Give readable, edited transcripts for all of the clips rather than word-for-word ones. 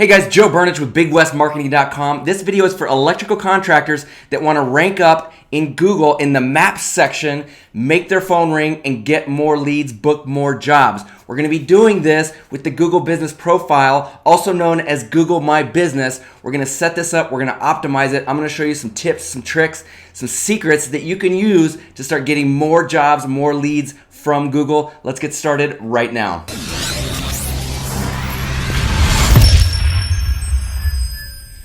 Hey guys, Joe Burnich with BigWestMarketing.com. This video is for electrical contractors that want to rank up in Google in the Maps section, make their phone ring, and get more leads, book more jobs. We're going to be doing this with the Google Business Profile, also known as Google My Business. We're going to set this up. We're going to optimize it. I'm going to show you some tips, some tricks, some secrets that you can use to start getting more jobs, more leads from Google. Let's get started right now.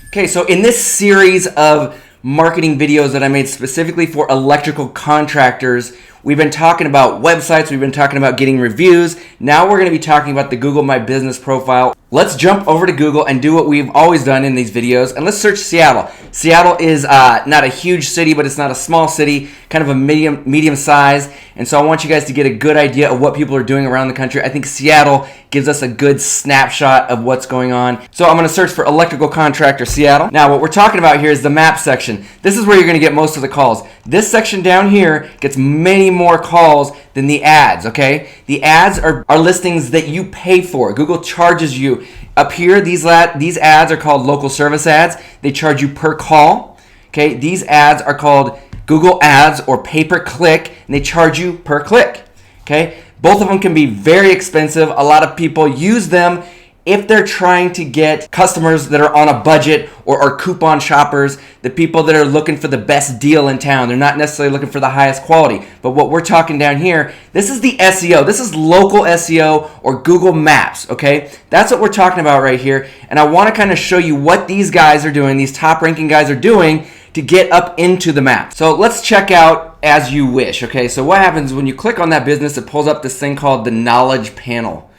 Okay, so in this series of marketing videos that I made specifically for electrical contractors, we've been talking about websites, we've been talking about getting reviews. Now we're going to be talking about the Google My Business Profile. Let's jump over to Google and do what we've always done in these videos, and let's search Seattle. Seattle is not a huge city, but it's not a small city, kind of a medium size, and so I want you guys to get a good idea of what people are doing around the country. I think Seattle gives us a good snapshot of what's going on. So I'm going to search for electrical contractor Seattle. Now what we're talking about here is the map section. This is where you're going to get most of the calls. This section down here gets many more calls than the ads, okay? The ads are listings that you pay for. Google charges you. Up here, these ads are called local service ads. They charge you per call, okay? These ads are called Google Ads or pay-per-click, and they charge you per click, okay? Both of them can be very expensive. A lot of people use them if they're trying to get customers that are on a budget or are coupon shoppers, the people that are looking for the best deal in town. They're not necessarily looking for the highest quality. But what we're talking down here, this is the SEO. This is local SEO or Google Maps, okay? That's what we're talking about right here. And I want to kind of show you what these guys are doing, these top ranking guys are doing to get up into the map. So let's check out As You Wish, okay? So what happens when you click on that business, it pulls up this thing called the Knowledge Panel,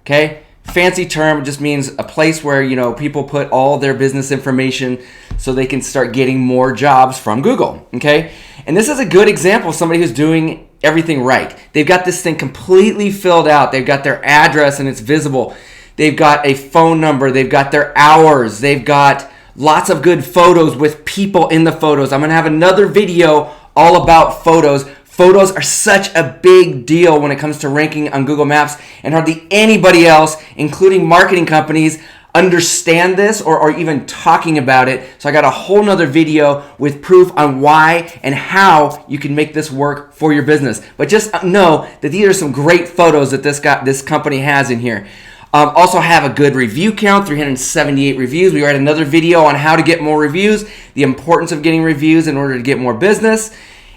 okay? Fancy term, it just means a place where, you know, people put all their business information so they can start getting more jobs from Google, okay? And this is a good example of somebody who's doing everything right. They've got this thing completely filled out. They've got their address and it's visible. They've got a phone number. They've got their hours. They've got lots of good photos with people in the photos. I'm going to have another video all about photos. Photos are such a big deal when it comes to ranking on Google Maps, and hardly anybody else, including marketing companies, understand this or are even talking about it. So I got a whole nother video with proof on why and how you can make this work for your business. But just know that these are some great photos that this company has in here. Also have a good review count, 378 reviews. We write another video on how to get more reviews, the importance of getting reviews in order to get more business.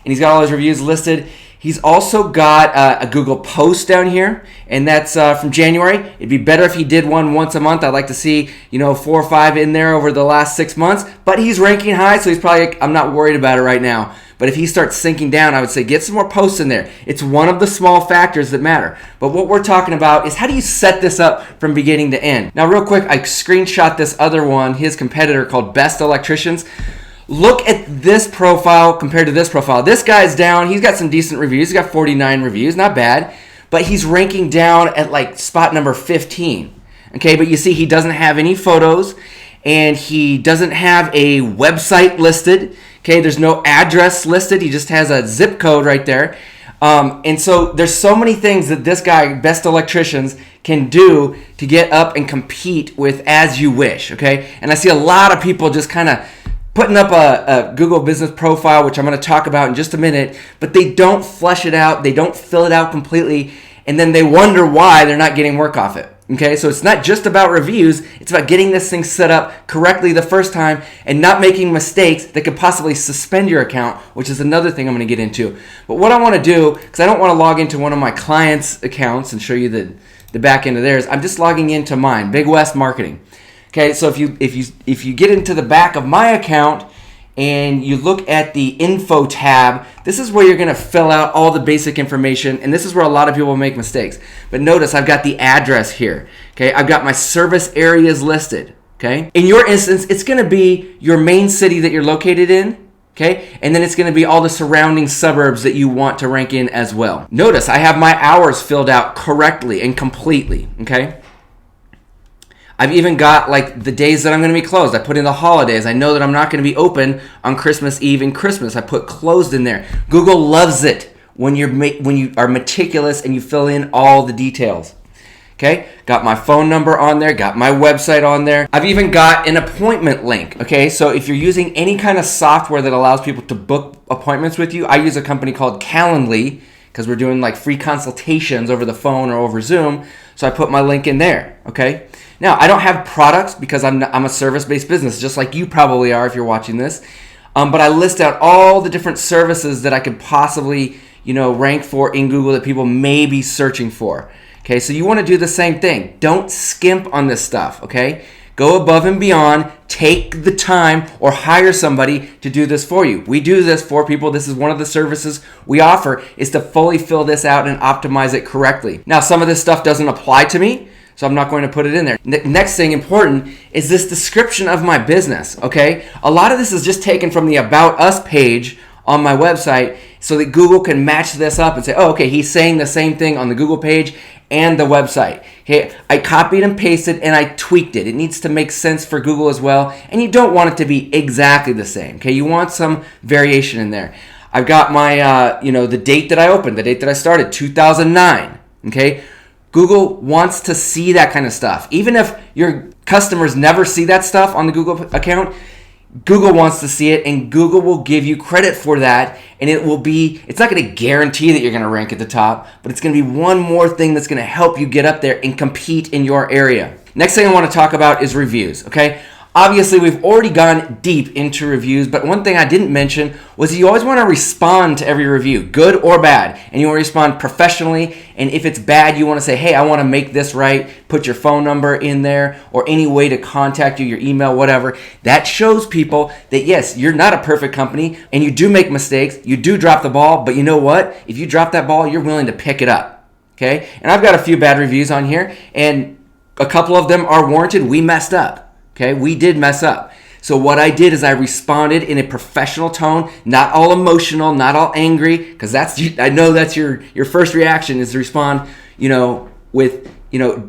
And he's got all his reviews listed. He's also got a Google post down here, and that's from January. It'd be better if he did one once a month. I'd like to see, 4 or 5 in there over the last 6 months. But he's ranking high, so he's probably, I'm not worried about it right now. But if he starts sinking down, I would say get some more posts in there. It's one of the small factors that matter. But what we're talking about is how do you set this up from beginning to end? Now, real quick, I screenshot this other one, his competitor called Best Electricians. Look at this profile compared to this profile. This guy's down. He's got some decent reviews. He's got 49 reviews. Not bad. But he's ranking down at like spot number 15. Okay, but you see he doesn't have any photos and he doesn't have a website listed. Okay, there's no address listed. He just has a zip code right there. And so there's so many things that this guy, Best Electricians, can do to get up and compete with As You Wish. Okay, and I see a lot of people just kind of putting up a Google Business Profile, which I'm going to talk about in just a minute, but they don't flesh it out, they don't fill it out completely, and then they wonder why they're not getting work off it. Okay, so it's not just about reviews, it's about getting this thing set up correctly the first time and not making mistakes that could possibly suspend your account, which is another thing I'm going to get into. But what I want to do, because I don't want to log into one of my clients' accounts and show you the back end of theirs, I'm just logging into mine, Big West Marketing. Okay, so if you get into the back of my account and you look at the info tab, this is where you're going to fill out all the basic information, and this is where a lot of people make mistakes. But notice I've got the address here. Okay, I've got my service areas listed. Okay, in your instance, it's going to be your main city that you're located in. Okay, and then it's going to be all the surrounding suburbs that you want to rank in as well. Notice I have my hours filled out correctly and completely. Okay. I've even got like the days that I'm going to be closed. I put in the holidays. I know that I'm not going to be open on Christmas Eve and Christmas. I put closed in there. Google loves it when you are meticulous and you fill in all the details. Okay, got my phone number on there, got my website on there. I've even got an appointment link. Okay, so if you're using any kind of software that allows people to book appointments with you, I use a company called Calendly because we're doing like free consultations over the phone or over Zoom. So I put my link in there. Okay, now I don't have products because I'm a service-based business, just like you probably are if you're watching this. But I list out all the different services that I could possibly, rank for in Google that people may be searching for. Okay, so you want to do the same thing. Don't skimp on this stuff, okay? Go above and beyond. Take the time or hire somebody to do this for you. We do this for people. This is one of the services we offer, is to fully fill this out and optimize it correctly. Now, some of this stuff doesn't apply to me, so I'm not going to put it in there. Next thing important is this description of my business, okay? A lot of this is just taken from the About Us page on my website so that Google can match this up and say, oh, okay, he's saying the same thing on the Google page and the website. Okay, I copied and pasted and I tweaked it. It needs to make sense for Google as well, and you don't want it to be exactly the same. Okay, you want some variation in there. I've got my, the date that I opened, the date that I started, 2009. Okay, Google wants to see that kind of stuff. Even if your customers never see that stuff on the Google account, Google wants to see it, and Google will give you credit for that, and it's not going to guarantee that you're going to rank at the top, but it's going to be one more thing that's going to help you get up there and compete in your area. Next thing I want to talk about is reviews, okay? Obviously, we've already gone deep into reviews, but one thing I didn't mention was you always want to respond to every review, good or bad, and you want to respond professionally, and if it's bad, you want to say, hey, I want to make this right, put your phone number in there, or any way to contact you, your email, whatever. That shows people that, yes, you're not a perfect company, and you do make mistakes, you do drop the ball, but you know what? If you drop that ball, you're willing to pick it up, okay? And I've got a few bad reviews on here, and a couple of them are warranted. We messed up. Okay, we did mess up. So what I did is I responded in a professional tone, not all emotional, not all angry, because I know that's your first reaction is to respond, with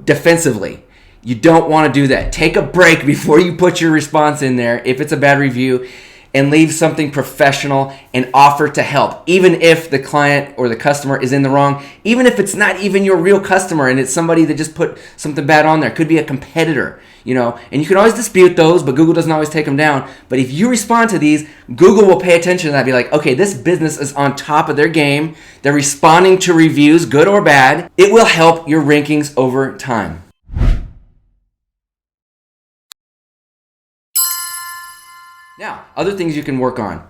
defensively. You don't want to do that. Take a break before you put your response in there if it's a bad review, and leave something professional and offer to help, even if the client or the customer is in the wrong, even if it's not even your real customer and it's somebody that just put something bad on there. It could be a competitor, and you can always dispute those, but Google doesn't always take them down. But if you respond to these, Google will pay attention to that, be like, okay, this business is on top of their game. They're responding to reviews, good or bad. It will help your rankings over time. Now, other things you can work on.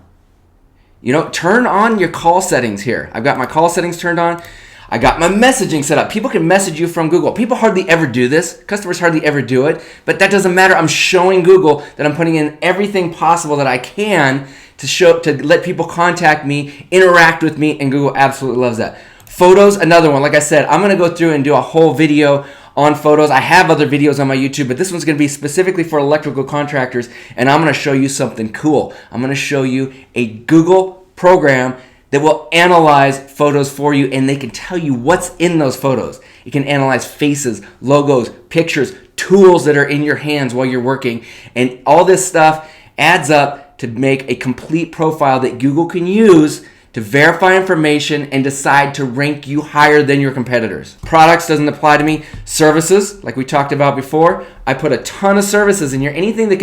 Turn on your call settings here. I've got my call settings turned on. I got my messaging set up. People can message you from Google. People hardly ever do this. Customers hardly ever do it. But that doesn't matter. I'm showing Google that I'm putting in everything possible that I can to let people contact me, interact with me, and Google absolutely loves that. Photos, another one. Like I said, I'm going to go through and do a whole video on photos. I have other videos on my YouTube, but this one's going to be specifically for electrical contractors, and I'm going to show you something cool. I'm going to show you a Google program that will analyze photos for you, and they can tell you what's in those photos. It can analyze faces, logos, pictures, tools that are in your hands while you're working, and all this stuff adds up to make a complete profile that Google can use to verify information and decide to rank you higher than your competitors. Products doesn't apply to me. Services, like we talked about before, I put a ton of services in here. Anything that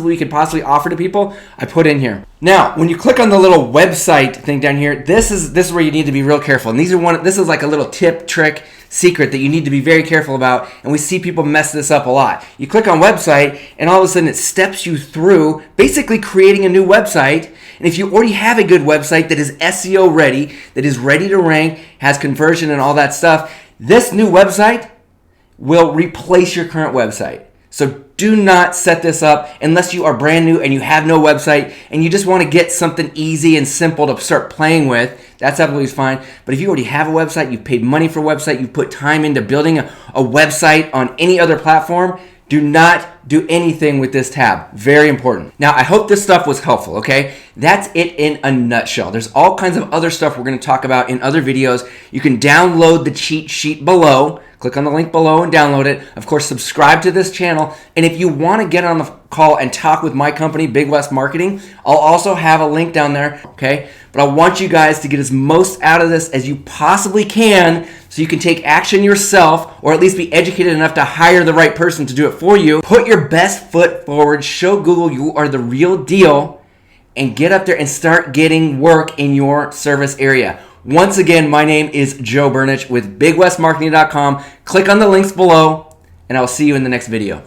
we could possibly offer to people, I put in here. Now, when you click on the little website thing down here, this is where you need to be real careful. And this is like a little tip, trick, secret that you need to be very careful about, and we see people mess this up a lot. You click on website, and all of a sudden it steps you through basically creating a new website. And if you already have a good website that is SEO ready, that is ready to rank, has conversion and all that stuff, this new website will replace your current website. So do not set this up unless you are brand new and you have no website and you just want to get something easy and simple to start playing with. That's absolutely fine. But if you already have a website, you've paid money for a website, you've put time into building a website on any other platform, do not do anything with this tab. Very important. Now, I hope this stuff was helpful, okay? That's it in a nutshell. There's all kinds of other stuff we're going to talk about in other videos. You can download the cheat sheet below. click on the link below and download it. Of course, subscribe to this channel. And if you want to get on the call and talk with my company, Big West Marketing, I'll also have a link down there, okay? But I want you guys to get as most out of this as you possibly can so you can take action yourself, or at least be educated enough to hire the right person to do it for you. Put your best foot forward, show Google you are the real deal, and get up there and start getting work in your service area. Once again, my name is Joe Burnich with BigWestMarketing.com. Click on the links below, and I'll see you in the next video.